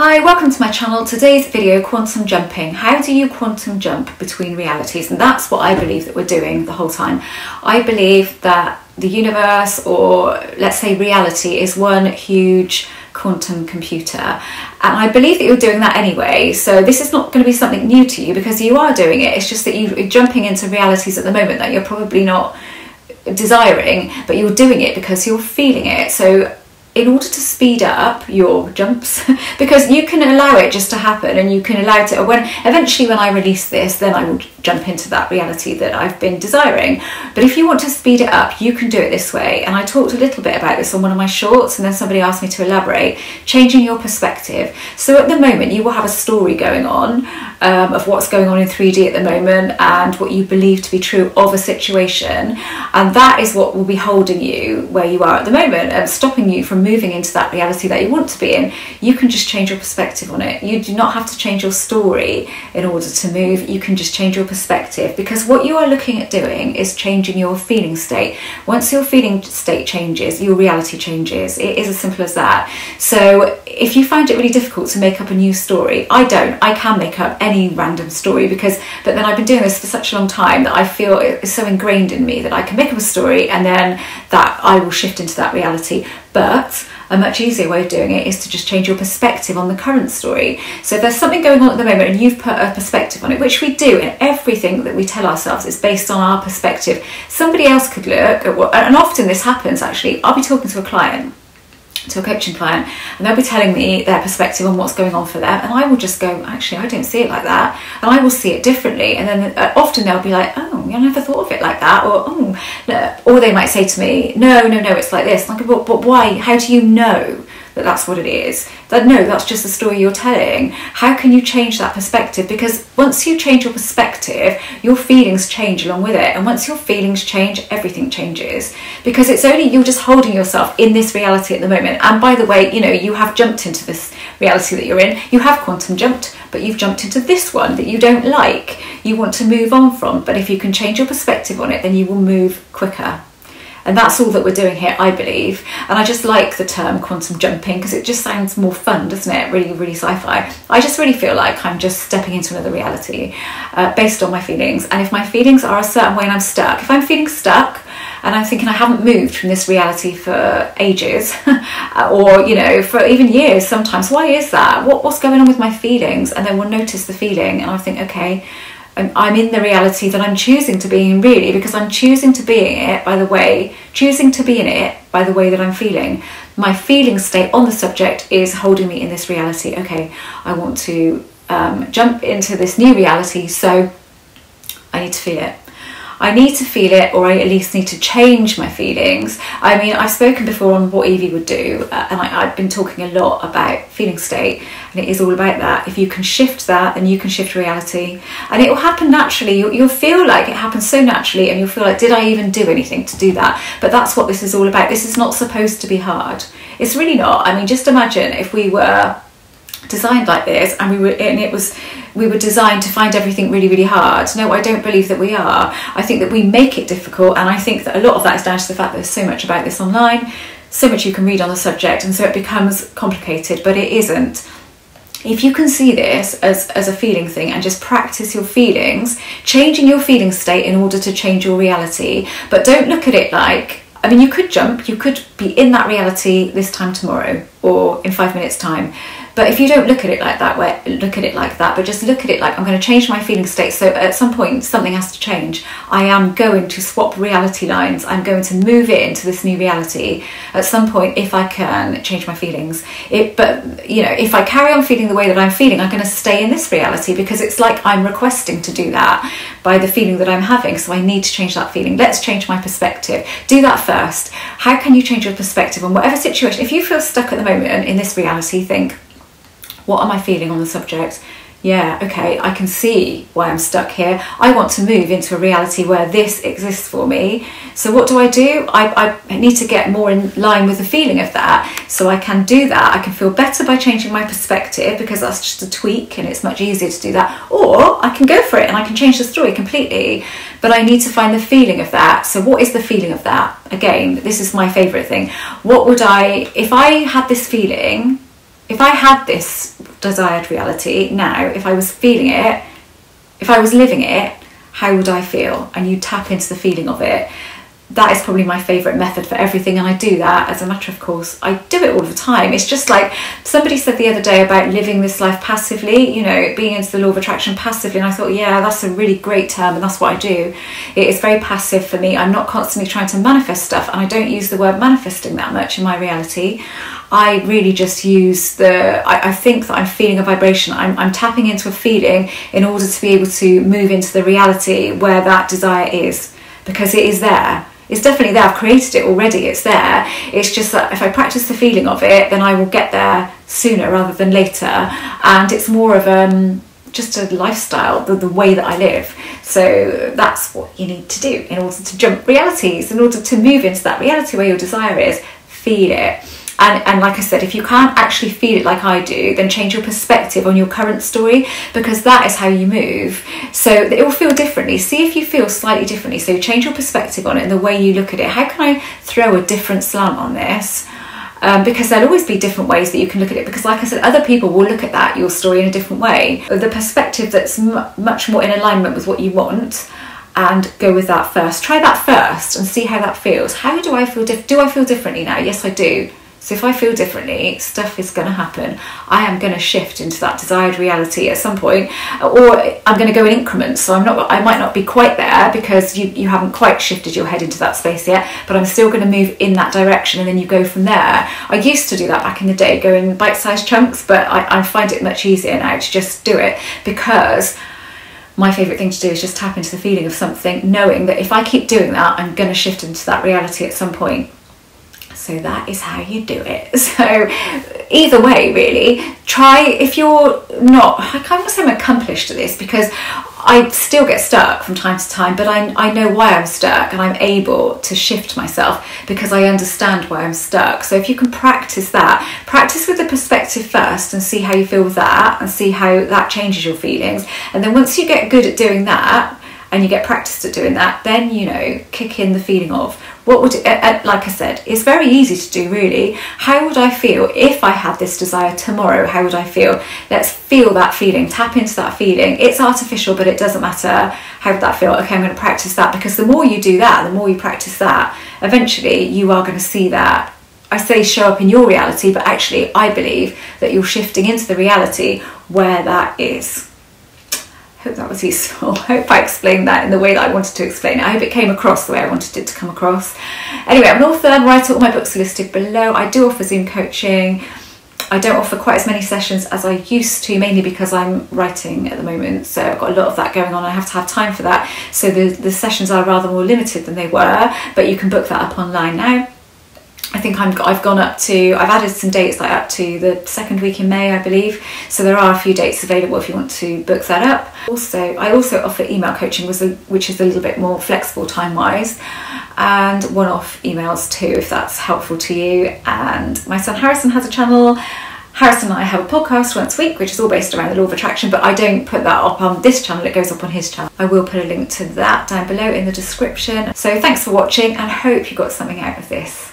Hi, welcome to my channel. Today's video, quantum jumping. How do you quantum jump between realities? And that's what I believe that we're doing the whole time. I believe that the universe, or let's say reality, is one huge quantum computer. And I believe that you're doing that anyway. So this is not going to be something new to you because you are doing it. It's just that you're jumping into realities at the moment that you're probably not desiring, but you're doing it because you're feeling it. So in order to speed up your jumps, because you can allow it just to happen, and you can allow it to, eventually when I release this, then I will jump into that reality that I've been desiring. But if you want to speed it up, you can do it this way. And I talked a little bit about this on one of my shorts, and then somebody asked me to elaborate, changing your perspective. So at the moment you will have a story going on of what's going on in 3D at the moment and what you believe to be true of a situation, and that is what will be holding you where you are at the moment and stopping you from moving into that reality that you want to be in. You can just change your perspective on it. You do not have to change your story in order to move. You can just change your perspective, because what you are looking at doing is changing your feeling state. Once your feeling state changes, your reality changes. It is as simple as that. So if you find it really difficult to make up a new story, I can make up any random story, but then I've been doing this for such a long time that I feel it's so ingrained in me that I can make up a story and then that I will shift into that reality. But a much easier way of doing it is to just change your perspective on the current story. So if there's something going on at the moment and you've put a perspective on it, which we do, and everything that we tell ourselves is based on our perspective. Somebody else could look at what, and often this happens actually, I'll be talking to a client, to a coaching client, and they'll be telling me their perspective on what's going on for them, and I will just go, actually I don't see it like that, and I will see it differently. And then often they'll be like, oh, I never thought of it like that, or oh no. Or they might say to me, no, it's like this. And I go, but why? How do you know that that's what it is? That no, that's just the story you're telling. How can you change that perspective? Because once you change your perspective, your feelings change along with it, and once your feelings change, everything changes, because it's only you're just holding yourself in this reality at the moment. And by the way, you have jumped into this reality that you're in. You have quantum jumped, but you've jumped into this one that you don't like, you want to move on from. But if you can change your perspective on it, then you will move quicker. And that's all that we're doing here, I believe. And I just like the term quantum jumping because it just sounds more fun, doesn't it? Really, really sci-fi. I just really feel like I'm just stepping into another reality based on my feelings. And if my feelings are a certain way and I'm stuck, if I'm feeling stuck and I'm thinking I haven't moved from this reality for ages or, for even years sometimes, why is that? What's going on with my feelings? And then we'll notice the feeling and I think, okay, I'm in the reality that I'm choosing to be in, really, because I'm choosing to be in it by the way that I'm feeling. My feeling state on the subject is holding me in this reality. Okay, I want to jump into this new reality, so I need to feel it. I need to feel it, or I at least need to change my feelings. I mean, I've spoken before on what Evie would do, and I've been talking a lot about feeling state, and it is all about that. If you can shift that, then you can shift reality, and it will happen naturally. You'll feel like it happens so naturally, and you'll feel like, did I even do anything to do that? But that's what this is all about. This is not supposed to be hard. It's really not. I mean, just imagine if we were designed like this and we were designed to find everything really, really hard. No, I don't believe that we are. I think that we make it difficult, and I think that a lot of that is down to the fact that there's so much about this online, so much you can read on the subject, and so it becomes complicated, but it isn't. If you can see this as a feeling thing and just practice your feelings, changing your feeling state in order to change your reality, but don't look at it like, I mean, you could jump, you could be in that reality this time tomorrow or in 5 minutes time. But if you don't look at it like that, but just look at it like, I'm going to change my feeling state. So at some point, something has to change. I am going to swap reality lines. I'm going to move it into this new reality at some point if I can change my feelings. But if I carry on feeling the way that I'm feeling, I'm going to stay in this reality because it's like I'm requesting to do that by the feeling that I'm having. So I need to change that feeling. Let's change my perspective. Do that first. How can you change your perspective on whatever situation? If you feel stuck at the moment in this reality, think, what am I feeling on the subject? Yeah, okay, I can see why I'm stuck here. I want to move into a reality where this exists for me. So what do? I need to get more in line with the feeling of that. So I can do that. I can feel better by changing my perspective because that's just a tweak and it's much easier to do that. Or I can go for it and I can change the story completely. But I need to find the feeling of that. So what is the feeling of that? Again, this is my favourite thing. What would if I had this feeling, if I had this desired reality now, if I was feeling it, if I was living it, how would I feel? And you tap into the feeling of it. That is probably my favourite method for everything, and I do that as a matter of course. I do it all the time. It's just like somebody said the other day about living this life passively, you know, being into the law of attraction passively, and I thought, yeah, that's a really great term, and that's what I do. It is very passive for me. I'm not constantly trying to manifest stuff, and I don't use the word manifesting that much in my reality. I really just use I think that I'm feeling a vibration. I'm tapping into a feeling in order to be able to move into the reality where that desire is, because it is there. It's definitely there. I've created it already. It's there. It's just that if I practice the feeling of it, then I will get there sooner rather than later. And it's more of just a lifestyle, the way that I live. So that's what you need to do in order to jump realities, in order to move into that reality where your desire is. Feel it. And like I said, if you can't actually feel it like I do, then change your perspective on your current story, because that is how you move. So it will feel differently. See if you feel slightly differently. So change your perspective on it and the way you look at it. How can I throw a different slant on this? Because there'll always be different ways that you can look at it, because like I said, other people will look at that, your story, in a different way. The perspective that's much more in alignment with what you want, and go with that first. Try that first and see how that feels. How do I feel? Do I feel differently now? Yes, I do. So if I feel differently, stuff is going to happen. I am going to shift into that desired reality at some point, or I'm going to go in increments. So I might not be quite there because you haven't quite shifted your head into that space yet, but I'm still going to move in that direction, and then you go from there. I used to do that back in the day, go in bite-sized chunks, but I find it much easier now to just do it, because my favourite thing to do is just tap into the feeling of something, knowing that if I keep doing that, I'm going to shift into that reality at some point. So that is how you do it. So either way, really, try. If you're not, I can't say I'm accomplished at this, because I still get stuck from time to time, but I know why I'm stuck, and I'm able to shift myself because I understand why I'm stuck. So if you can practice that, practice with the perspective first and see how you feel with that, and see how that changes your feelings. And then once you get good at doing that, and you get practiced at doing that, then, you know, kick in the feeling of what would it, like I said, it's very easy to do, really. How would I feel if I had this desire tomorrow? How would I feel? Let's feel that feeling, tap into that feeling. It's artificial, but it doesn't matter. How would that feel? Okay, I'm going to practice that, because the more you do that, the more you practice that, eventually you are going to see that. I say show up in your reality, but actually I believe that you're shifting into the reality where that is. Hope that was useful. I hope I explained that in the way that I wanted to explain it. I hope it came across the way I wanted it to come across. Anyway, I'm an author and writer. All my books are listed below. I do offer Zoom coaching. I don't offer quite as many sessions as I used to, mainly because I'm writing at the moment, so I've got a lot of that going on. I have to have time for that, so the sessions are rather more limited than they were, but you can book that up online now. I think I've added some dates, like up to the second week in May, I believe. So there are a few dates available if you want to book that up. I also offer email coaching, which is a little bit more flexible time-wise, and one-off emails too, if that's helpful to you. And my son Harrison has a channel. Harrison and I have a podcast once a week, which is all based around the law of attraction, but I don't put that up on this channel, it goes up on his channel. I will put a link to that down below in the description. So thanks for watching, and hope you got something out of this.